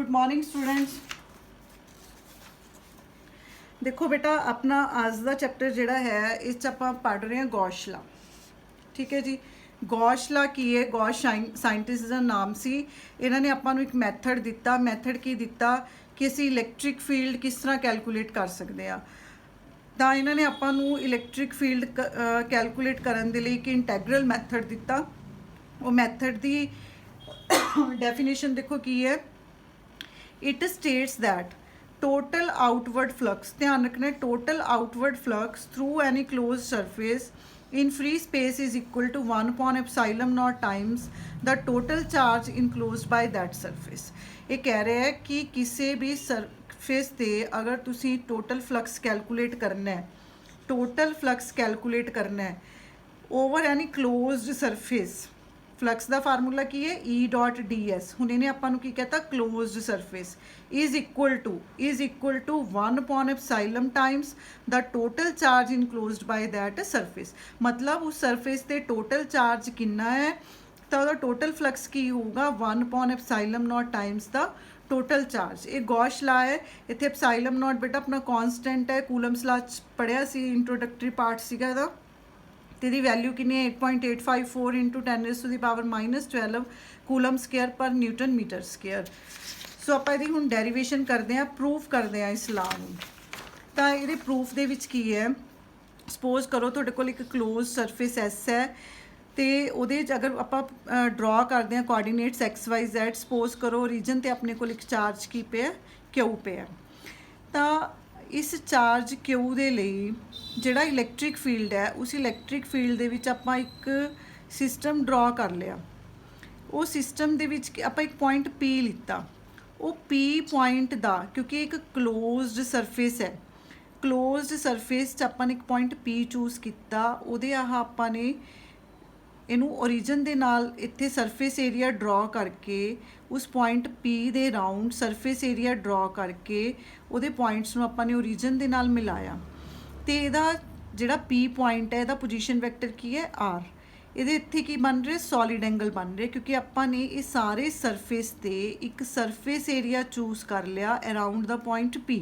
Good morning students. देखो बेटा अपना आज का चैप्टर जिहड़ा है इस आपां पढ़ रहे हैं गॉस लॉ। ठीक है जी। गॉस लॉ की है, गॉस साइंटिस्ट का नाम सी। इन्होंने आपां नूं एक मैथड दिता। मैथड की दिता कि असीं इलैक्ट्रिक फील्ड किस तरह कैलकुलेट कर सकते हैं। तो इन्होंने आपां नूं इलैक्ट्रिक फील्ड कैलकुलेट करन दे लई एक इंटैग्रल मैथड दिता। वो मैथड दी डेफिनेशन देखो की है। It states that total outward flux, ध्यान रखना है, total outward flux through any close surface in free space is equal to 1/एप्सिलॉन not times the total charge enclose by that surface. ये कह रहे हैं कि किसी भी सरफेस ते अगर तुसी टोटल फ्लक्स कैलकुलेट करना है, टोटल फ्लक्स कैलकुलेट करना है over any closed surface, flux का फार्मूला की है ई डॉट डी एस। हूँ इन्हें आपको की कहता closed surface is equal to 1/एप्सिलॉन times the total charge enclosed by that surface. मतलब उस सरफेस ते टोटल चार्ज कितना है तो वह टोटल फ्लक्स की होगा 1/एप्सिलॉन not times the total charge. ये गॉस लॉ है। इतने एप्सिलॉन नॉट बेटा अपना कॉन्सटेंट है, कूलम्स लॉ पढ़िया सी, इंट्रोडक्टरी पार्ट सीगा इहदा। तो यदी वैल्यू कितनी है 8.854 इंटू 10⁻⁻12 कूलम स्केयर पर न्यूटन मीटर स्केयर। सो आप यदि हुण डेरीवेशन करते हैं, प्रूफ करते हैं इस लॉ नूं। तो ये प्रूफ दे विच की है, सपोज करो तुहाडे कोल एक क्लोज सरफेस एस है तो उहदे अगर आप ड्रॉ करते हैं कोआर्डीनेट्स XYZ, सपोज करो रीजन तो अपने को एक चार्ज की पे है क्यू पे है। तो इस चार्ज क्यू दे लई जिहड़ा इलैक्ट्रिक फील्ड है उस इलैक्ट्रिक फील्ड दे विच आपां एक सिस्टम ड्रॉ कर लिया। वो सिस्टम दे विच आपां एक पॉइंट P लिता। वो P पॉइंट दा क्योंकि एक क्लोज्ड सरफेस है, क्लोज्ड सरफेस च आपां ने एक पॉइंट P चूज किया। उहदे आह आपां ने इनू ओरिजन दे नाल इत्थे सरफेस एरिया ड्रॉ करके उस पॉइंट P दे राउंड सरफेस एरिया ड्रॉ करके उहदे पॉइंट्स नूं आपां ने ओरिजन दे नाल मिलाया। तो इहदा जिहड़ा P पॉइंट है इहदा पोजीशन वैक्टर की है R। इहदे इत्थे की बन रहे सॉलिड एंगल बन रहे क्योंकि आपां ने ये सारे सरफेस ते एक सरफेस एरिया चूज कर लिया around the point P।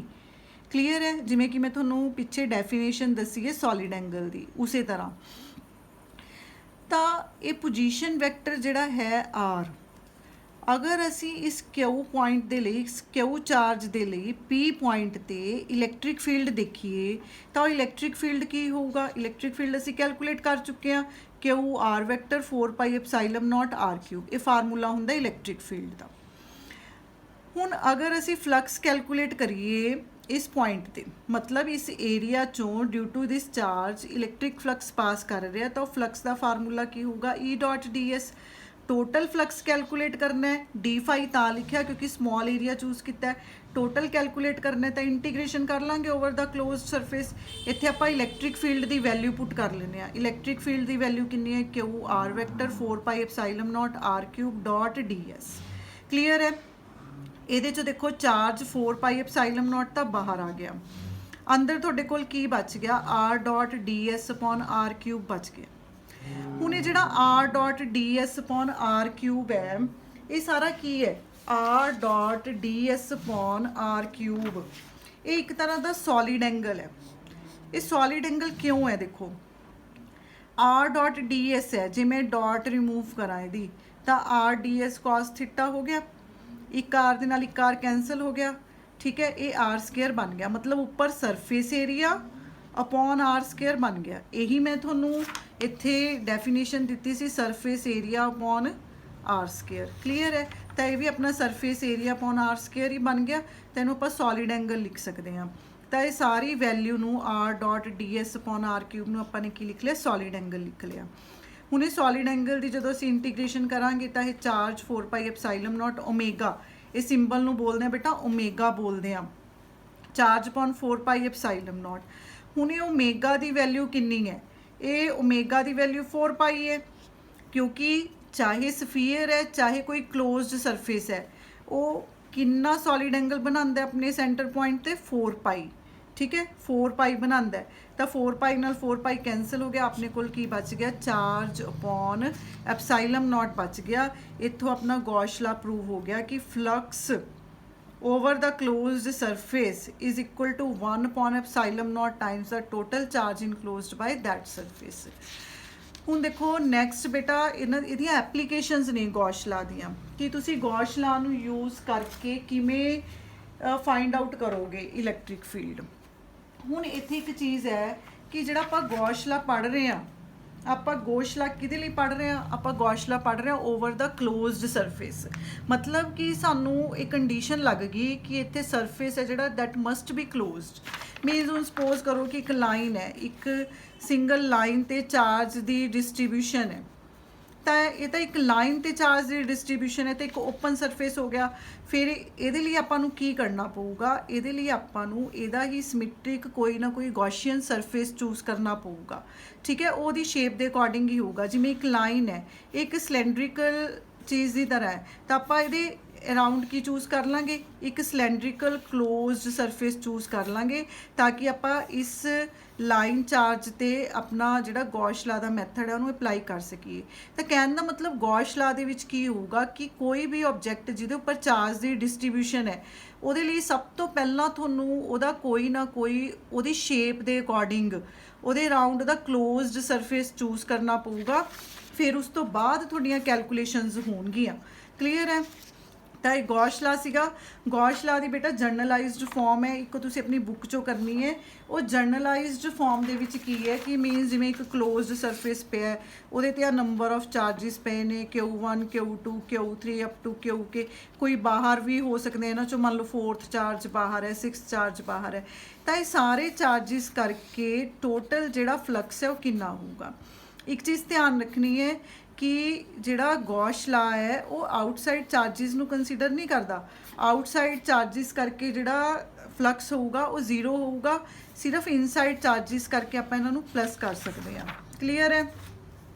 Clear है, जिमें कि मैं तुहानूं पिछे डेफिनेशन दसी है सॉलिड एंगल दी, उस तरह। तो ये पोजीशन वैक्टर जिहड़ा है R, अगर असी इस क्यू पॉइंट दे लई, क्यू चार्ज दे लई P पॉइंट ते इलैक्ट्रिक फील्ड देखिए तो इलैक्ट्रिक फील्ड की होगा। इलैक्ट्रिक फील्ड असी कैलकुलेट कर चुके हैं, क्यू आर वैक्टर 4πε0 r³। ये फार्मूला हुंदा इलैक्ट्रिक फील्ड का। हुण अगर असी फ्लक्स कैलकुलेट करिए इस पॉइंट ते, मतलब इस एरिया चों due to this charge electric flux pass कर रहा है, तो फ्लक्स का फार्मूला की होगा E dot d s. Total flux calculate करना है, डी फाई ता लिखा क्योंकि स्मॉल एरिया चूज किया। टोटल कैलकुलेट करना है तो इंटीग्रेशन कर लाँगे ओवर द क्लोज सरफेस। इत्थे आपां इलैक्ट्रिक फील्ड की वैल्यू पुट कर लेने। इलैक्ट्रिक फील्ड की वैल्यू कितनी है q r vector 4πε0 r³ dot d S. Clear है। ये देखो चार्ज 4πε0 तो बाहर आ गया, अंदर थोड़े कोल की बच गया R dot d S upon r³ बच गया। हूँ ये जो R dot d S upon r³ है ये सारा की है R dot d S upon r³। ये एक तरह का सॉलिड एंगल है। ये सॉलिड एंगल क्यों है, देखो R डॉट डी एस है, जे मैं डॉट रिमूव करा यदि तो R D S cos theta हो गया, एक आर दे नाल एक आर कैंसल हो गया। ठीक है, ये r² बन गया, मतलब ऊपर सरफेस एरिया अपॉन r² बन गया। यही मैं थोनू इत्थे डेफिनेशन दी सी surface area upon r²। Clear है। तो ये भी अपना सरफेस एरिया अपॉन r² ही बन गया। तो इन्हूं आपां सॉलिड एंगल लिख सकते हैं। तो ये सारी वैल्यू नूं R dot d S upon r³ नूं आपां ने की लिख लिया, सॉलिड एंगल लिख लिया। हुणे सॉलिड एंगल की जो असीं इंटीग्रेशन करांगे तो यह चार्ज 4πε0 ओमेगा, ये सिंबल नूं बोलते हैं बेटा ओमेगा बोलते हैं, चार्ज अपॉन 4πε0। हुणे ओमेगा की वैल्यू कितनी है, ये ओमेगा की वैल्यू 4π है क्योंकि चाहे स्फीयर है चाहे कोई क्लोज्ड सरफेस है वो कितना सॉलिड एंगल बनाता है अपने सेंटर पॉइंट ते 4π। ठीक है, 4π बनाता है तो 4π नाल 4π कैंसल हो गया, अपने कोल की बच गया चार्ज अपॉन एप्सिलॉन नॉट बच गया। इत्थों अपना गॉस लॉ प्रूव हो गया कि flux over the closed surface is equal to 1 upon epsilon naught times the total charge enclosed by that surface। ਹੁਣ ਦੇਖੋ ਨੈਕਸਟ ਬੇਟਾ ਇਹਦੀਆਂ ਐਪਲੀਕੇਸ਼ਨਸ ਨੇ ਗੌਸ਼ ਲਾ ਦੀਆਂ ਕਿ ਤੁਸੀਂ ਗੌਸ਼ ਲਾ ਨੂੰ ਯੂਜ਼ ਕਰਕੇ ਕਿਵੇਂ ਫਾਈਂਡ ਆਊਟ ਕਰੋਗੇ ਇਲੈਕਟ੍ਰਿਕ ਫੀਲਡ। ਹੁਣ ਇੱਥੇ ਇੱਕ ਚੀਜ਼ ਹੈ ਕਿ ਜਿਹੜਾ ਆਪਾਂ ਗੌਸ਼ ਲਾ ਪੜ੍ਹ ਰਹੇ ਹਾਂ, ਆਪਾਂ ਗੌਸ਼ ਲਾ ਕਿਹਦੇ ਲਈ ਪੜ੍ਹ ਰਹੇ ਹਾਂ, ਆਪਾਂ ਗੌਸ਼ ਲਾ ਪੜ੍ਹ ਰਹੇ ਹਾਂ ਓਵਰ ਦਾ ਕਲੋਜ਼ਡ ਸਰਫੇਸ। ਮਤਲਬ ਕਿ ਸਾਨੂੰ ਇਹ ਕੰਡੀਸ਼ਨ ਲੱਗ ਗਈ ਕਿ ਇੱਥੇ ਸਰਫੇਸ ਹੈ ਜਿਹੜਾ that must B closed. Means ਹੁਣ ਸਪੋਜ਼ ਕਰੋ ਕਿ ਇੱਕ ਲਾਈਨ ਹੈ, ਇੱਕ ਸਿੰਗਲ ਲਾਈਨ ਤੇ ਚਾਰਜ ਦੀ ਡਿਸਟ੍ਰੀਬਿਊਸ਼ਨ ਹੈ, ਤਾਂ ਇਹ ਤਾਂ ਇੱਕ ਲਾਈਨ ਤੇ ਚਾਰਜ ਦੀ ਡਿਸਟ੍ਰੀਬਿਊਸ਼ਨ ਹੈ ਤੇ ਇੱਕ ਓਪਨ ਸਰਫੇਸ ਹੋ ਗਿਆ। ਫਿਰ ਇਹਦੇ ਲਈ ਆਪਾਂ ਨੂੰ ਕੀ ਕਰਨਾ ਪਊਗਾ, ਇਹਦੇ ਲਈ ਆਪਾਂ ਨੂੰ ਇਹਦਾ ਹੀ ਸਿਮੈਟ੍ਰਿਕ ਕੋਈ ਨਾ ਕੋਈ ਗੌਸ਼ੀਅਨ ਸਰਫੇਸ ਚੂਜ਼ ਕਰਨਾ ਪਊਗਾ। ਠੀਕ ਹੈ, ਉਹਦੀ ਸ਼ੇਪ ਦੇ ਅਕੋਰਡਿੰਗ ਹੀ ਹੋਊਗਾ। ਜਿਵੇਂ ਇੱਕ ਲਾਈਨ ਹੈ, ਇੱਕ ਸਿਲੈਂਡਰੀਕਲ ਚੀਜ਼ ਦੀ ਤਰ੍ਹਾਂ ਹੈ, ਤਾਂ ਆਪਾਂ ਇਹਦੇ ਅਰਾਊਂਡ ਕੀ ਚੂਜ਼ ਕਰ ਲਾਂਗੇ, ਇੱਕ ਸਿਲੈਂਡਰੀਕਲ ਕਲੋਜ਼ਡ ਸਰਫੇਸ ਚੂਜ਼ ਕਰ ਲਾਂਗੇ ਤਾਂ ਕਿ ਆਪਾਂ ਇਸ ਲਾਈਨ ਚਾਰਜ ਤੇ ਆਪਣਾ ਜਿਹੜਾ ਗੌਸ਼ ਲਾ ਦਾ ਮੈਥਡ ਹੈ ਉਹਨੂੰ ਅਪਲਾਈ ਕਰ ਸਕੀਏ। ਤਾਂ ਕਹਿਣ ਦਾ ਮਤਲਬ ਗੌਸ਼ ਲਾ ਦੇ ਵਿੱਚ ਕੀ ਹੋਊਗਾ ਕਿ ਕੋਈ ਵੀ ਆਬਜੈਕਟ ਜਿਹਦੇ ਉੱਪਰ ਚਾਰਜ ਦੀ ਡਿਸਟ੍ਰੀਬਿਊਸ਼ਨ ਹੈ ਉਹਦੇ ਲਈ ਸਭ ਤੋਂ ਪਹਿਲਾਂ ਤੁਹਾਨੂੰ ਉਹਦਾ ਕੋਈ ਨਾ ਕੋਈ ਉਹਦੀ ਸ਼ੇਪ ਦੇ ਅਕੋਰਡਿੰਗ ਉਹਦੇ ਅਰਾਊਂਡ ਦਾ ਕਲੋਜ਼ਡ ਸਰਫੇਸ ਚੂਜ਼ ਕਰਨਾ ਪਊਗਾ। ਫਿਰ ਉਸ ਤੋਂ ਬਾਅਦ ਤੁਹਾਡੀਆਂ ਕੈਲਕੂਲੇਸ਼ਨਸ ਹੋਣਗੀਆਂ। ਕਲੀਅਰ ਹੈ? ਤਾਂ ਇਹ ਗੌਸ਼ ਲਾ ਸੀਗਾ। ਗੌਸ਼ ਲਾ ਦੀ ਬੇਟਾ ਜਰਨਲਾਈਜ਼ਡ ਫਾਰਮ ਹੈ, ਇੱਕ ਤੁਸੀਂ ਆਪਣੀ ਬੁੱਕ 'ਚੋਂ ਕਰਨੀ ਹੈ। ਉਹ ਜਰਨਲਾਈਜ਼ਡ ਫਾਰਮ ਦੇ ਵਿੱਚ ਕੀ ਹੈ ਕਿ ਮੀਨਸ ਜਿਵੇਂ ਇੱਕ ਕਲੋਜ਼ਡ ਸਰਫੇਸ ਪਿਆ, ਉਹਦੇ 'ਤੇ ਆ ਨੰਬਰ ਆਫ ਚਾਰਜਿਸ ਪਏ ਨੇ Q1 Q2 Q3 up to Qk। ਕੋਈ ਬਾਹਰ ਵੀ ਹੋ ਸਕਦੇ ਇਹਨਾਂ 'ਚੋਂ, ਮੰਨ ਲਓ 4th ਚਾਰਜ ਬਾਹਰ ਹੈ, 6th ਚਾਰਜ ਬਾਹਰ ਹੈ। ਤਾਂ ਇਹ ਸਾਰੇ ਚਾਰਜਿਸ ਕਰਕੇ ਟੋਟਲ ਜਿਹੜਾ ਫਲਕਸ ਹੈ ਉਹ ਕਿੰਨਾ ਹੋਊਗਾ। ਇੱਕ ਚੀਜ਼ ਧਿਆਨ ਰੱਖਣੀ ਹੈ ਕਿ ਜਿਹੜਾ ਗੌਸ਼ ਲਾ ਹੈ ਉਹ ਆਊਟਸਾਈਡ ਚਾਰਜਿਸ ਨੂੰ ਕੰਸੀਡਰ ਨਹੀਂ ਕਰਦਾ। ਆਊਟਸਾਈਡ ਚਾਰਜਿਸ ਕਰਕੇ ਜਿਹੜਾ ਫਲਕਸ ਹੋਊਗਾ ਉਹ 0 ਹੋਊਗਾ, ਸਿਰਫ ਇਨਸਾਈਡ ਚਾਰਜਿਸ ਕਰਕੇ ਆਪਾਂ ਇਹਨਾਂ ਨੂੰ ਪਲੱਸ ਕਰ ਸਕਦੇ ਹਾਂ। ਕਲੀਅਰ ਹੈ?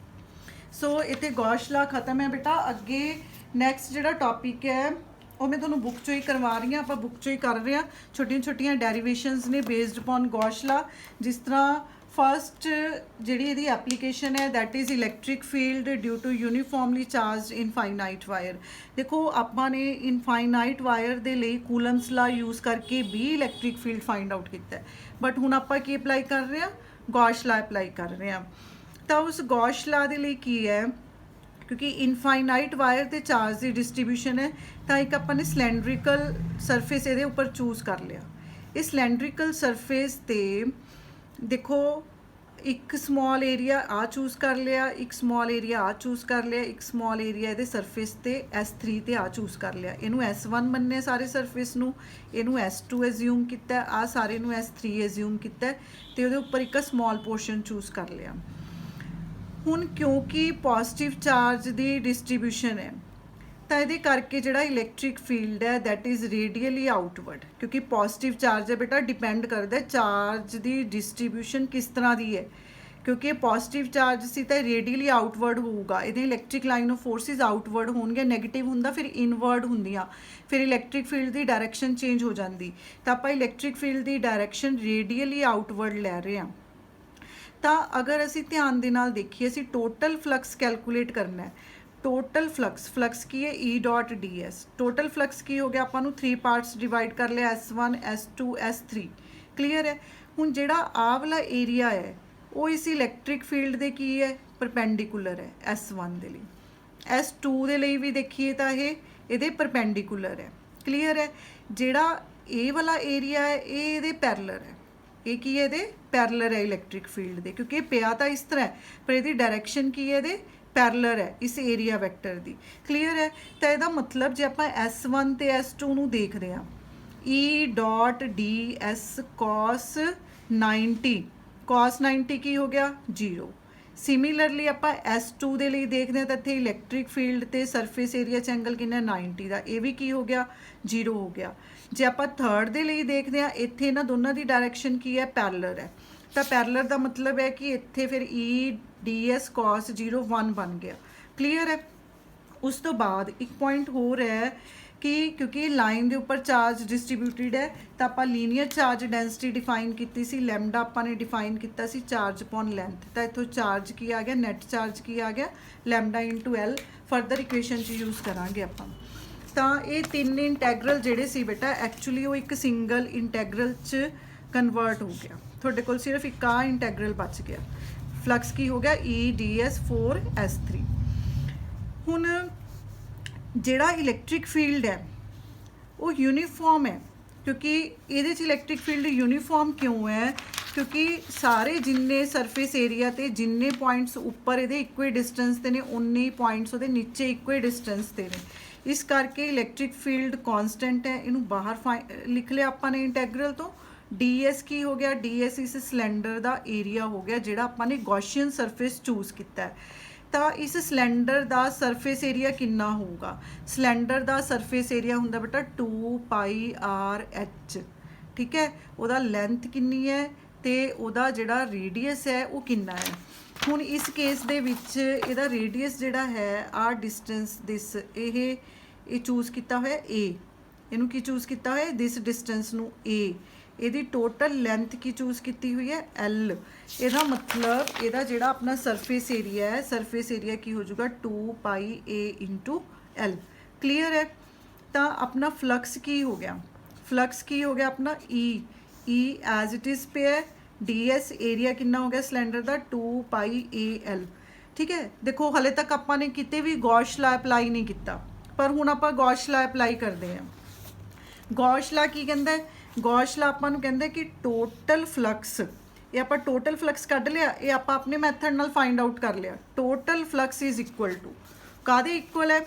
ਸੋ ਇੱਥੇ ਗੌਸ਼ ਲਾ ਖਤਮ ਹੈ ਬੇਟਾ। ਅੱਗੇ ਨੈਕਸਟ ਜਿਹੜਾ ਟੌਪਿਕ ਹੈ ਉਹ ਮੈਂ ਤੁਹਾਨੂੰ ਬੁੱਕ 'ਚੋਂ ਹੀ ਕਰਵਾ ਰਹੀ ਹਾਂ, ਆਪਾਂ ਬੁੱਕ 'ਚੋਂ ਹੀ ਕਰ ਰਹੇ ਹਾਂ। ਛੋਟੀਆਂ ਛੋਟੀਆਂ ਡੈਰੀਵੇਸ਼ਨਸ ਨੇ ਬੇਸਡ ਅਪੋਨ ਗੌਸ਼ ਲਾ। ਜਿਸ ਤਰ੍ਹਾਂ ਫਸਟ ਜਿਹੜੀ ਇਹਦੀ ਐਪਲੀਕੇਸ਼ਨ ਹੈ that is electric field due to uniformly charged infinite wire. ਦੇਖੋ ਆਪਾਂ ਨੇ ਇਨਫਾਈਨਾਈਟ ਵਾਇਰ ਦੇ ਲਈ ਕੂਲਮਸ ਲਾ ਯੂਜ਼ ਕਰਕੇ ਵੀ ਇਲੈਕਟ੍ਰਿਕ ਫੀਲਡ ਫਾਈਂਡ ਆਊਟ ਕੀਤਾ, ਬਟ ਹੁਣ ਆਪਾਂ ਕੀ ਅਪਲਾਈ ਕਰ ਰਹੇ ਹਾਂ, ਗੌਸ਼ ਲਾ ਅਪਲਾਈ ਕਰ ਰਹੇ ਹਾਂ। ਤਾਂ ਉਸ ਗੌਸ਼ ਲਾ ਦੇ ਲਈ ਕੀ ਹੈ, ਕਿਉਂਕਿ ਇਨਫਾਈਨਾਈਟ ਵਾਇਰ ਤੇ ਚਾਰਜ ਦੀ ਡਿਸਟ੍ਰੀਬਿਊਸ਼ਨ ਹੈ, ਤਾਂ ਇੱਕ ਆਪਾਂ ਨੇ ਸਿਲੈਂਡਰੀਕਲ ਸਰਫੇਸ ਇਹਦੇ ਉੱਪਰ ਚੂਜ਼ ਕਰ ਲਿਆ। ਇਸ ਸਿਲੈਂਡਰੀਕਲ ਸਰਫੇਸ ਤੇ ਦੇਖੋ ਇੱਕ ਸਮਾਲ ਏਰੀਆ ਆ ਚੂਜ਼ ਕਰ ਲਿਆ, ਇੱਕ ਸਮਾਲ ਏਰੀਆ ਆ ਚੂਜ਼ ਕਰ ਲਿਆ, ਇੱਕ ਸਮਾਲ ਏਰੀਆ ਇਹਦੇ ਸਰਫੇਸ ਤੇ S3 ਤੇ ਆ ਚੂਜ਼ ਕਰ ਲਿਆ। ਇਹਨੂੰ S1 ਮੰਨਿਆ ਸਾਰੇ ਸਰਫੇਸ ਨੂੰ, ਇਹਨੂੰ S2 ਐਜ਼ਿਊਮ ਕੀਤਾ, ਆ ਸਾਰੇ ਨੂੰ S3 ਐਜ਼ਿਊਮ ਕੀਤਾ ਤੇ ਉਹਦੇ ਉੱਪਰ ਇੱਕ ਸਮਾਲ ਪੋਰਸ਼ਨ ਚੂਜ਼ ਕਰ ਲਿਆ। ਹੁਣ ਕਿਉਂਕਿ ਪੋਜ਼ਿਟਿਵ ਚਾਰਜ ਦੀ ਡਿਸਟ੍ਰੀਬਿਊਸ਼ਨ ਹੈ ਤਾਂ ਇਹਦੇ ਕਰਕੇ ਜਿਹੜਾ ਇਲੈਕਟ੍ਰਿਕ ਫੀਲਡ ਹੈ ਦੈਟ ਇਜ਼ ਰੇਡੀਅਲੀ ਆਊਟਵਰਡ। ਕਿਉਂਕਿ ਪੋਜ਼ਿਟਿਵ ਚਾਰਜ ਹੈ ਬੇਟਾ ਡਿਪੈਂਡ ਕਰਦਾ ਚਾਰਜ ਦੀ ਡਿਸਟ੍ਰੀਬਿਊਸ਼ਨ ਕਿਸ ਤਰ੍ਹਾਂ ਦੀ ਹੈ। ਕਿਉਂਕਿ ਇਹ ਪੋਜ਼ਿਟਿਵ ਚਾਰਜ ਸੀ ਤਾਂ ਰੇਡੀਅਲੀ ਆਊਟਵਰਡ ਹੋਊਗਾ, ਇਹਦੇ electric line of forces outward ਹੋਣਗੇ। ਨੈਗੇਟਿਵ ਹੁੰਦਾ ਫਿਰ ਇਨਵਰਡ ਹੁੰਦੀਆਂ, ਫਿਰ ਇਲੈਕਟ੍ਰਿਕ ਫੀਲਡ ਦੀ ਡਾਇਰੈਕਸ਼ਨ ਚੇਂਜ ਹੋ ਜਾਂਦੀ। ਤਾਂ ਆਪਾਂ ਇਲੈਕਟ੍ਰਿਕ ਫੀਲਡ ਦੀ ਡਾਇਰੈਕਸ਼ਨ ਰੇਡੀਅਲੀ ਆਊਟਵਰਡ ਲੈ ਰਹੇ ਹਾਂ। ਤਾਂ ਅਗਰ ਅਸੀਂ ਧਿਆਨ ਦੇ ਨਾਲ ਦੇਖੀਏ, ਅਸੀਂ ਟੋਟਲ ਫਲਕਸ ਕੈਲਕੂਲੇਟ ਕਰਨਾ ਹੈ। ਟੋਟਲ ਫਲਕਸ ਕੀ ਹੈ, E.ds। ਟੋਟਲ ਫਲਕਸ ਕੀ ਹੋ ਗਿਆ, ਆਪਾਂ ਨੂੰ 3 ਪਾਰਟਸ ਡਿਵਾਈਡ ਕਰ ਲਿਆ, S1 S2 S3। ਕਲੀਅਰ ਹੈ? ਹੁਣ ਜਿਹੜਾ ਆਹ ਵਾਲਾ ਏਰੀਆ ਹੈ ਉਹ ਇਸ ਇਲੈਕਟ੍ਰਿਕ ਫੀਲਡ ਦੇ ਕੀ ਹੈ, ਪਰਪੈਂਡੀਕੂਲਰ ਹੈ S1 ਦੇ ਲਈ। S2 ਦੇ ਲਈ ਵੀ ਦੇਖੀਏ ਤਾਂ ਇਹ ਇਹਦੇ ਪਰਪੈਂਡੀਕੂਲਰ ਹੈ। ਕਲੀਅਰ ਹੈ? ਜਿਹੜਾ ਇਹ ਵਾਲਾ ਏਰੀਆ ਹੈ ਇਹ ਇਹਦੇ ਪੈਰਲਰ ਹੈ। ਇਹ ਕੀ ਹੈ, ਇਹਦੇ ਪੈਰਲਰ ਹੈ ਇਲੈਕਟ੍ਰਿਕ ਫੀਲਡ ਦੇ, ਕਿਉਂਕਿ ਇਹ ਪਿਆ ਤਾਂ ਇਸ ਤਰ੍ਹਾਂ ਹੈ ਪਰ ਇਹਦੀ ਡਾਇਰੈਕਸ਼ਨ ਕੀ ਹੈ, ਇਹਦੇ ਪੈਰਲਰ ਹੈ ਇਸ ਏਰੀਆ ਵੈਕਟਰ ਦੀ। ਕਲੀਅਰ ਹੈ? ਤਾਂ ਇਹਦਾ ਮਤਲਬ ਜੇ ਆਪਾਂ S1 ਤੇ S2 ਨੂੰ ਦੇਖਦੇ ਹਾਂ, E.ds cos 90, cos 90 ਕੀ ਹੋ ਗਿਆ, 0। ਸਿਮਿਲਰਲੀ ਆਪਾਂ S2 ਦੇ ਲਈ ਦੇਖਦੇ ਹਾਂ ਤਾਂ ਇੱਥੇ ਇਲੈਕਟ੍ਰਿਕ ਫੀਲਡ ਤੇ ਸਰਫੇਸ ਏਰੀਆ 'ਚ ਐਂਗਲ ਕਿੰਨਾ 90 ਦਾ, ਇਹ ਵੀ ਕੀ ਹੋ ਗਿਆ, 0 ਹੋ ਗਿਆ। ਜੇ ਆਪਾਂ ਥਰਡ ਦੇ ਲਈ ਦੇਖਦੇ ਹਾਂ, ਇੱਥੇ ਇਹਨਾਂ ਦੋਨਾਂ ਦੀ ਡਾਇਰੈਕਸ਼ਨ ਕੀ ਹੈ, ਪੈਰਲਰ ਹੈ। ਤਾਂ ਪੈਰਲਰ ਦਾ ਮਤਲਬ ਹੈ ਕਿ ਇੱਥੇ ਫਿਰ E.ds cos 0 1 ਬਣ ਗਿਆ। ਕਲੀਅਰ ਹੈ? ਉਸ ਤੋਂ ਬਾਅਦ ਇੱਕ ਪੁਆਇੰਟ ਹੋਰ ਹੈ ਕਿ ਕਿਉਂਕਿ ਲਾਈਨ ਦੇ ਉੱਪਰ ਚਾਰਜ ਡਿਸਟ੍ਰੀਬਿਊਟਿਡ ਹੈ ਤਾਂ ਆਪਾਂ ਲੀਨੀਅਰ ਚਾਰਜ ਡੈਂਸਿਟੀ ਡਿਫਾਈਨ ਕੀਤੀ ਸੀ, ਲੈਮਡਾ ਆਪਾਂ ਨੇ ਡਿਫਾਈਨ ਕੀਤਾ ਸੀ ਚਾਰਜ ਅਪੋਨ ਲੈਂਥ। ਤਾਂ ਇੱਥੋਂ ਚਾਰਜ ਕੀ ਆ ਗਿਆ, ਨੈਟ ਚਾਰਜ ਕੀ ਆ ਗਿਆ, lambda into L। Further equation 'ਚ ਯੂਜ਼ ਕਰਾਂਗੇ ਆਪਾਂ। ਤਾਂ ਇਹ ਤਿੰਨ ਇੰਟੈਗਰਲ ਜਿਹੜੇ ਸੀ ਬੇਟਾ ਐਕਚੁਅਲੀ ਉਹ ਇੱਕ ਸਿੰਗਲ ਇੰਟੈਗਰਲ 'ਚ ਕਨਵਰਟ ਹੋ ਗਿਆ। ਤੁਹਾਡੇ ਕੋਲ ਸਿਰਫ ਇੱਕ ਆ ਇੰਟੈਗਰਲ ਬਚ ਗਿਆ। ਫਲਕਸ ਕੀ ਹੋ ਗਿਆ EdS4S3। ਹੁਣ ਜਿਹੜਾ ਇਲੈਕਟ੍ਰਿਕ ਫੀਲਡ ਹੈ ਉਹ ਯੂਨੀਫਾਰਮ ਹੈ, ਕਿਉਂਕਿ ਇਹਦੇ 'ਚ ਇਲੈਕਟ੍ਰਿਕ ਫੀਲਡ ਯੂਨੀਫਾਰਮ ਕਿਉਂ ਹੈ? ਕਿਉਂਕਿ ਸਾਰੇ ਜਿੰਨੇ ਸਰਫੇਸ ਏਰੀਆ ਤੇ ਜਿੰਨੇ ਪੁਆਇੰਟਸ ਉੱਪਰ ਇਹਦੇ ਇਕੁਏ ਡਿਸਟੈਂਸ ਤੇ ਨੇ ਉਨੇ ਹੀ ਪੁਆਇੰਟਸ ਉਹਦੇ ਨੀਚੇ ਇਕੁਏ ਡਿਸਟੈਂਸ ਤੇ ਨੇ। ਇਸ ਕਰਕੇ ਇਲੈਕਟ੍ਰਿਕ ਫੀਲਡ ਕਾਂਸਟੈਂਟ ਹੈ। ਇਹਨੂੰ ਬਾਹਰ ਲਿਖ ਲਿਆ ਆਪਾਂ ਨੇ ਇੰਟੈਗਰਲ ਤੋਂ। ds ਕੀ ਹੋ ਗਿਆ? ds ਇਸ ਸਿਲੰਡਰ ਦਾ ਏਰੀਆ ਹੋ ਗਿਆ ਜਿਹੜਾ ਆਪਾਂ ਨੇ ਗੌਸ਼ੀਅਨ ਸਰਫੇਸ ਚੂਜ਼ ਕੀਤਾ ਹੈ। ਤਾਂ ਇਸ ਸਿਲੰਡਰ ਦਾ ਸਰਫੇਸ ਏਰੀਆ ਕਿੰਨਾ ਹੋਊਗਾ? ਸਿਲੰਡਰ ਦਾ ਸਰਫੇਸ ਏਰੀਆ ਹੁੰਦਾ ਬੇਟਾ 2πrh, ਠੀਕ ਹੈ। ਉਹਦਾ ਲੈਂਥ ਕਿੰਨੀ ਹੈ ਤੇ ਉਹਦਾ ਜਿਹੜਾ ਰੇਡੀਅਸ ਹੈ ਉਹ ਕਿੰਨਾ ਹੈ? ਹੁਣ ਇਸ ਕੇਸ ਦੇ ਵਿੱਚ ਇਹਦਾ ਰੇਡੀਅਸ ਜਿਹੜਾ ਹੈ ਆ ਡਿਸਟੈਂਸ ਦਿਸ ਇਹ ਚੂਜ਼ ਕੀਤਾ ਹੋਇਆ a, ਇਹਨੂੰ ਕੀ ਚੂਜ਼ ਕੀਤਾ ਹੋਇਆ? ਦਿਸ ਡਿਸਟੈਂਸ ਨੂੰ a। ਇਹਦੀ ਟੋਟਲ ਲੈਂਥ ਕੀ ਚੂਜ਼ ਕੀਤੀ ਹੋਈ ਹੈ? l। ਇਹਦਾ ਮਤਲਬ ਇਹਦਾ ਜਿਹੜਾ ਆਪਣਾ ਸਰਫੇਸ ਏਰੀਆ ਹੈ, ਸਰਫੇਸ ਏਰੀਆ ਕੀ ਹੋ ਜਾਊਗਾ? 2πa×l। ਕਲੀਅਰ ਹੈ? ਤਾਂ ਆਪਣਾ ਫਲਕਸ ਕੀ ਹੋ ਗਿਆ? ਫਲਕਸ ਕੀ ਹੋ ਗਿਆ ਆਪਣਾ? e ਐਜ਼ ਇਟ ਇਜ਼ ਪਿਆ। ds ਏਰੀਆ ਕਿੰਨਾ ਹੋ ਗਿਆ ਸਿਲੰਡਰ ਦਾ? 2πal। ਠੀਕ ਹੈ। ਦੇਖੋ ਹਲੇ ਤੱਕ ਆਪਾਂ ਨੇ ਕਿਤੇ ਵੀ ਗੌਸ਼ ਲਾ ਅਪਲਾਈ ਨਹੀਂ ਕੀਤਾ, ਪਰ ਹੁਣ ਆਪਾਂ ਗੌਸ਼ ਲਾ ਅਪਲਾਈ ਕਰਦੇ ਹਾਂ। ਗੌਸ਼ ਲਾ ਕੀ ਕਹਿੰਦਾ? ਗੌਸ਼ ਲਾ ਆਪਾਂ ਨੂੰ ਕਹਿੰਦਾ ਕਿ ਟੋਟਲ ਫਲਕਸ, ਇਹ ਆਪਾਂ ਟੋਟਲ ਫਲਕਸ ਕੱਢ ਲਿਆ, ਇਹ ਆਪਾਂ ਆਪਣੇ ਮੈਥਡ ਨਾਲ ਫਾਈਂਡ ਆਊਟ ਕਰ ਲਿਆ। Total flux is equal to ਕਾਹਦੇ ਇਕੁਅਲ ਹੈ?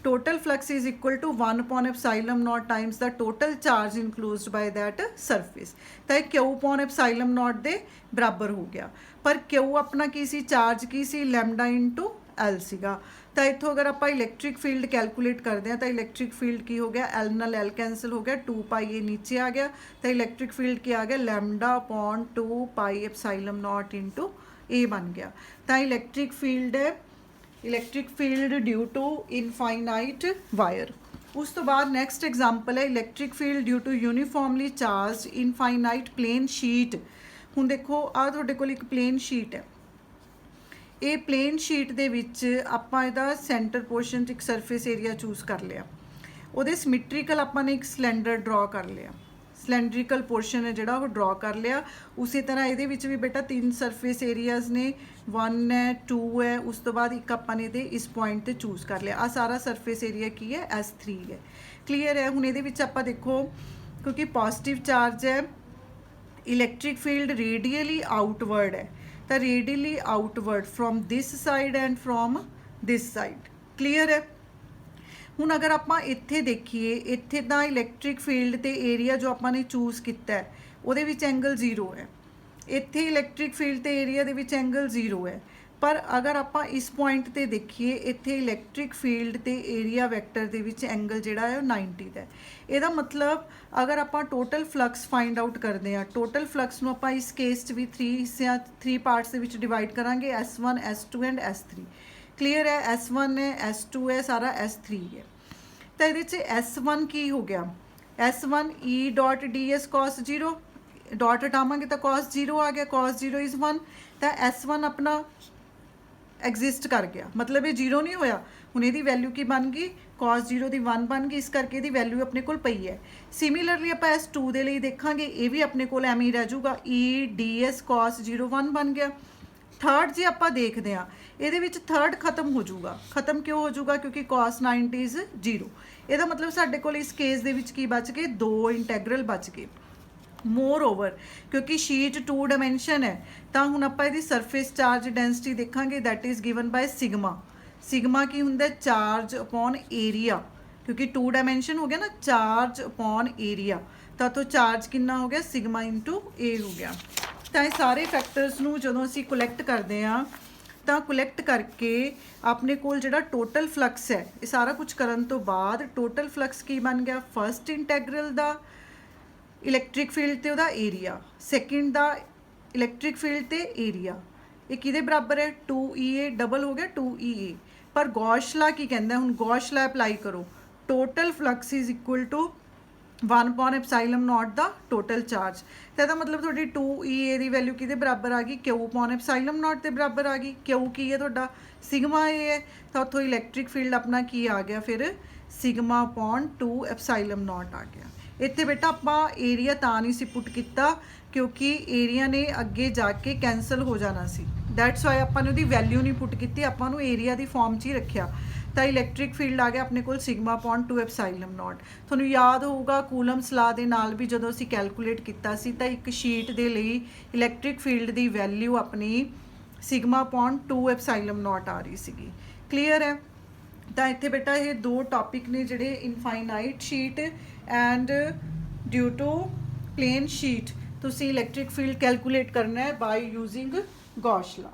total flux is equal to 1/ε0 times the total charge enclosed by that surface। ਤਾਂ ਇਹ Q/ε0 ਦੇ ਬਰਾਬਰ ਹੋ ਗਿਆ। ਪਰ Q ਆਪਣਾ ਕੀ ਸੀ? ਚਾਰਜ ਕੀ ਸੀ? ਲੈਮਡਾ ਇਨਟੂ L ਸੀਗਾ। ਤਾਂ ਇੱਥੋਂ ਅਗਰ ਆਪਾਂ ਇਲੈਕਟ੍ਰਿਕ ਫੀਲਡ ਕੈਲਕੂਲੇਟ ਕਰਦੇ ਹਾਂ ਤਾਂ ਇਲੈਕਟ੍ਰਿਕ ਫੀਲਡ ਕੀ ਹੋ ਗਿਆ? L ਨਾਲ L ਕੈਂਸਲ ਹੋ ਗਿਆ, 2πa ਨੀਚੇ ਆ ਗਿਆ। ਤਾਂ ਇਲੈਕਟ੍ਰਿਕ ਫੀਲਡ ਕੀ ਆ ਗਿਆ? λ/2πε0 ਇਨਟੂ A ਬਣ ਗਿਆ। ਤਾਂ ਇਲੈਕਟ੍ਰਿਕ ਫੀਲਡ ਹੈ electric field due to infinite wire. ਉਸ ਤੋਂ ਬਾਅਦ ਨੈਕਸਟ ਐਗਜ਼ਾਮਪਲ ਹੈ electric field due to uniformly charged infinite plane sheet. ਹੁਣ ਦੇਖੋ ਆਹ ਤੁਹਾਡੇ ਕੋਲ ਇੱਕ ਪਲੇਨ ਸ਼ੀਟ ਹੈ। ਇਹ ਪਲੇਨ ਸ਼ੀਟ ਦੇ ਵਿੱਚ ਆਪਾਂ ਇਹਦਾ ਸੈਂਟਰ ਪੋਰਸ਼ਨ 'ਚ ਇੱਕ ਸਰਫੇਸ ਏਰੀਆ ਚੂਜ਼ ਕਰ ਲਿਆ। ਉਹਦੇ ਸਿਮੈਟ੍ਰੀਕਲ ਆਪਾਂ ਨੇ ਇੱਕ ਸਿਲੰਡਰ ਡਰਾ ਕਰ ਲਿਆ। ਸਿਲੰਡਰੀਕਲ ਪੋਰਸ਼ਨ ਹੈ ਜਿਹੜਾ ਉਹ ਡਰਾ ਕਰ ਲਿਆ। ਉਸੇ ਤਰ੍ਹਾਂ ਇਹਦੇ ਵਿੱਚ ਵੀ ਬੇਟਾ ਤਿੰਨ ਸਰਫੇਸ ਏਰੀਆਜ਼ ਨੇ, 1 ਹੈ 2 ਹੈ, ਉਸ ਤੋਂ ਬਾਅਦ ਇੱਕ ਆਪਾਂ ਨੇ ਇਹਦੇ ਇਸ ਪੁਆਇੰਟ ਤੇ ਚੂਜ਼ ਕਰ ਲਿਆ। ਆ ਸਾਰਾ ਸਰਫੇਸ ਏਰੀਆ ਕੀ ਹੈ? S3 ਹੈ। ਕਲੀਅਰ ਹੈ? ਹੁਣ ਇਹਦੇ ਵਿੱਚ ਆਪਾਂ ਦੇਖੋ ਕਿਉਂਕਿ ਪੋਜ਼ਿਟਿਵ ਚਾਰਜ ਹੈ, ਇਲੈਕਟ੍ਰਿਕ ਫੀਲਡ ਰੇਡੀਅਲੀ ਆਊਟਵਰਡ ਹੈ, ਤਾਂ radially outward from this side and from this side. Clear ਹੈ? ਹੁਣ ਅਗਰ ਆਪਾਂ ਇੱਥੇ ਦੇਖੀਏ, ਇੱਥੇ ਤਾਂ ਇਲੈਕਟ੍ਰਿਕ ਫੀਲਡ ਤੇ ਏਰੀਆ ਜੋ ਆਪਾਂ ਨੇ ਚੂਜ਼ ਕੀਤਾ ਹੈ ਉਹਦੇ ਵਿੱਚ ਐਂਗਲ 0 ਹੈ। ਇੱਥੇ ਇਲੈਕਟ੍ਰਿਕ ਫੀਲਡ ਤੇ ਏਰੀਆ ਦੇ ਵਿੱਚ ਐਂਗਲ 0 ਹੈ। ਪਰ ਅਗਰ ਆਪਾਂ ਇਸ ਪੁਆਇੰਟ ਤੇ ਦੇਖੀਏ, ਇੱਥੇ ਇਲੈਕਟ੍ਰਿਕ ਫੀਲਡ ਤੇ ਏਰੀਆ ਵੈਕਟਰ ਦੇ ਵਿੱਚ ਐਂਗਲ ਜਿਹੜਾ ਹੈ ਉਹ 90 ਦਾ ਹੈ। ਇਹਦਾ ਮਤਲਬ ਅਗਰ ਆਪਾਂ ਟੋਟਲ ਫਲਕਸ ਫਾਈਂਡ ਆਊਟ ਕਰਦੇ ਹਾਂ, ਟੋਟਲ ਫਲਕਸ ਨੂੰ ਆਪਾਂ ਇਸ ਕੇਸ 'ਚ ਵੀ 3 ਪਾਰਟਸ ਦੇ ਵਿੱਚ ਡਿਵਾਈਡ ਕਰਾਂਗੇ, S1 S2 and S3। Clear ਹੈ? S1 ਹੈ, S2 ਹੈ, ਸਾਰਾ S3 ਹੈ। ਤਾਂ ਇਹਦੇ 'ਚ S1 ਕੀ ਹੋ ਗਿਆ? S1 E.ds cos 0, ਡਾਟ ਹਟਾਵਾਂਗੇ ਤਾਂ cos 0 ਆ ਗਿਆ, cos 0 ਇਜ਼ 1। ਤਾਂ S1 ਆਪਣਾ ਐਗਜ਼ਿਸਟ ਕਰ ਗਿਆ, ਮਤਲਬ ਇਹ 0 ਨਹੀਂ ਹੋਇਆ। ਹੁਣ ਇਹਦੀ ਵੈਲਿਊ ਕੀ ਬਣ ਗਈ? cos 0 ਦੀ 1 ਬਣ ਗਈ, ਇਸ ਕਰਕੇ ਇਹਦੀ ਵੈਲਿਊ ਆਪਣੇ ਕੋਲ ਪਈ ਹੈ। ਸਿਮਿਲਰਲੀ ਆਪਾਂ S2 ਦੇ ਲਈ ਦੇਖਾਂਗੇ, ਇਹ ਵੀ ਆਪਣੇ ਕੋਲ ਐਵੇਂ ਹੀ ਰਹਿ ਜਾਊਗਾ, E.ds cos 0 1 ਬਣ ਗਿਆ। ਥਰਡ ਜੇ ਆਪਾਂ ਦੇਖਦੇ ਹਾਂ, ਇਹਦੇ ਵਿੱਚ ਥਰਡ ਖਤਮ ਹੋ ਜਾਊਗਾ। ਖਤਮ ਕਿਉਂ ਹੋ ਜਾਊਗਾ? ਕਿਉਂਕਿ cos 90 ਇਜ਼ 0। ਇਹਦਾ ਮਤਲਬ ਸਾਡੇ ਕੋਲ ਇਸ ਕੇਸ ਦੇ ਵਿੱਚ ਕੀ ਬਚ ਗਏ? 2 ਇੰਟੈਗਰਲ ਬਚ ਗਏ। ਮੋਰ ਓਵਰ ਕਿਉਂਕਿ ਸ਼ੀਟ 2 ਡਾਇਮੈਂਸ਼ਨ ਹੈ, ਤਾਂ ਹੁਣ ਆਪਾਂ ਇਹਦੀ ਸਰਫੇਸ ਚਾਰਜ ਡੈਂਸਿਟੀ ਦੇਖਾਂਗੇ, that is given by sigma. Sigma ਕੀ ਹੁੰਦਾ? Charge upon area. ਕਿਉਂਕਿ 2 ਡਾਇਮੈਂਸ਼ਨ ਹੋ ਗਿਆ ਨਾ, ਚਾਰਜ ਅਪੋਨ ਏਰੀਆ, ਤਾਂ ਤੋਂ ਚਾਰਜ ਕਿੰਨਾ ਹੋ ਗਿਆ? ਸਿਗਮਾ ਇਨਟੂ A ਹੋ ਗਿਆ। ਤਾਂ ਇਹ ਸਾਰੇ ਫੈਕਟਰਸ ਨੂੰ ਜਦੋਂ ਅਸੀਂ ਕਲੈਕਟ ਕਰਦੇ ਹਾਂ ਤਾਂ ਕਲੈਕਟ ਕਰਕੇ ਆਪਣੇ ਕੋਲ ਜਿਹੜਾ ਟੋਟਲ ਫਲਕਸ ਹੈ, ਇਹ ਸਾਰਾ ਕੁਝ ਕਰਨ ਤੋਂ ਬਾਅਦ ਟੋਟਲ ਫਲਕਸ ਕੀ ਬਣ ਗਿਆ? ਫਸਟ ਇੰਟੈਗਰਲ ਦਾ ਇਲੈਕਟ੍ਰਿਕ ਫੀਲਡ ਤੇ ਉਹਦਾ ਏਰੀਆ, ਸੈਕਿੰਡ ਦਾ ਇਲੈਕਟ੍ਰਿਕ ਫੀਲਡ ਤੇ ਏਰੀਆ, ਇਹ ਕਿਹਦੇ ਬਰਾਬਰ ਹੈ? 2EA ਡਬਲ ਹੋ ਗਿਆ 2EA। ਪਰ ਗੌਸ਼ ਲਾ ਕੀ ਕਹਿੰਦਾ? ਹੁਣ ਗੌਸ਼ ਲਾ ਅਪਲਾਈ ਕਰੋ, total flux is equal to 1/ε0 ਦਾ ਟੋਟਲ ਚਾਰਜ। ਤਾਂ ਇਹਦਾ ਮਤਲਬ ਤੁਹਾਡੀ 2EA ਦੀ ਵੈਲਿਊ ਕਿਹਦੇ ਬਰਾਬਰ ਆ ਗਈ? Q/ε0 ਦੇ ਬਰਾਬਰ ਆ ਗਈ। Q ਕੀ ਹੈ ਤੁਹਾਡਾ? ਸਿਗਮਾ A ਹੈ। ਤਾਂ ਉੱਥੋਂ ਇਲੈਕਟ੍ਰਿਕ ਫੀਲਡ ਆਪਣਾ ਕੀ ਆ ਗਿਆ? ਫਿਰ ਸਿਗਮਾ ਅਪੋਨ 2 ਐਪਸਾਈਲਨ ਨॉट ਆ ਗਿਆ। ਇੱਥੇ ਬੇਟਾ ਆਪਾਂ ਏਰੀਆ ਤਾਂ ਨਹੀਂ ਸੀ ਪੁੱਟ ਕੀਤਾ ਕਿਉਂਕਿ ਏਰੀਆ ਨੇ ਅੱਗੇ ਜਾ ਕੇ ਕੈਂਸਲ ਹੋ ਜਾਣਾ ਸੀ, ਦੈਟਸ ਵਾਈ ਆਪਾਂ ਨੇ ਉਹਦੀ ਵੈਲਿਊ ਨਹੀਂ ਪੁੱਟ ਕੀਤੀ, ਆਪਾਂ ਨੂੰ ਏਰੀਆ ਦੀ ਫਾਰਮ 'ਚ ਹੀ ਰੱਖਿਆ। ਤਾਂ ਇਲੈਕਟ੍ਰਿਕ ਫੀਲਡ ਆ ਗਿਆ ਆਪਣੇ ਕੋਲ ਸਿਗਮਾ ਅਪੋਨ 2 ਐਪਸਾਈਲਨ ਨॉट। ਤੁਹਾਨੂੰ ਯਾਦ ਹੋਊਗਾ ਕੂਲਮਸ ਲਾ ਦੇ ਨਾਲ ਵੀ ਜਦੋਂ ਅਸੀਂ ਕੈਲਕੂਲੇਟ ਕੀਤਾ ਸੀ ਤਾਂ ਇੱਕ ਸ਼ੀਟ ਦੇ ਲਈ ਇਲੈਕਟ੍ਰਿਕ ਫੀਲਡ ਦੀ ਵੈਲਿਊ ਆਪਣੀ ਸਿਗਮਾ ਅਪੋਨ 2 ਐਪਸਾਈਲਨ ਨॉट ਆ ਰਹੀ ਸੀਗੀ। ਕਲੀਅਰ ਹੈ? ਤਾਂ ਇੱਥੇ ਬੇਟਾ ਇਹ ਦੋ ਟੌਪਿਕ ਨੇ ਜਿਹੜੇ infinite sheet and due to plane sheet ਤੁਸੀਂ ਇਲੈਕਟ੍ਰਿਕ ਫੀਲਡ ਕੈਲਕੂਲੇਟ ਕਰਨਾ ਹੈ ਬਾਈ ਯੂਜ਼ਿੰਗ ਗੌਸ਼ ਲਾ।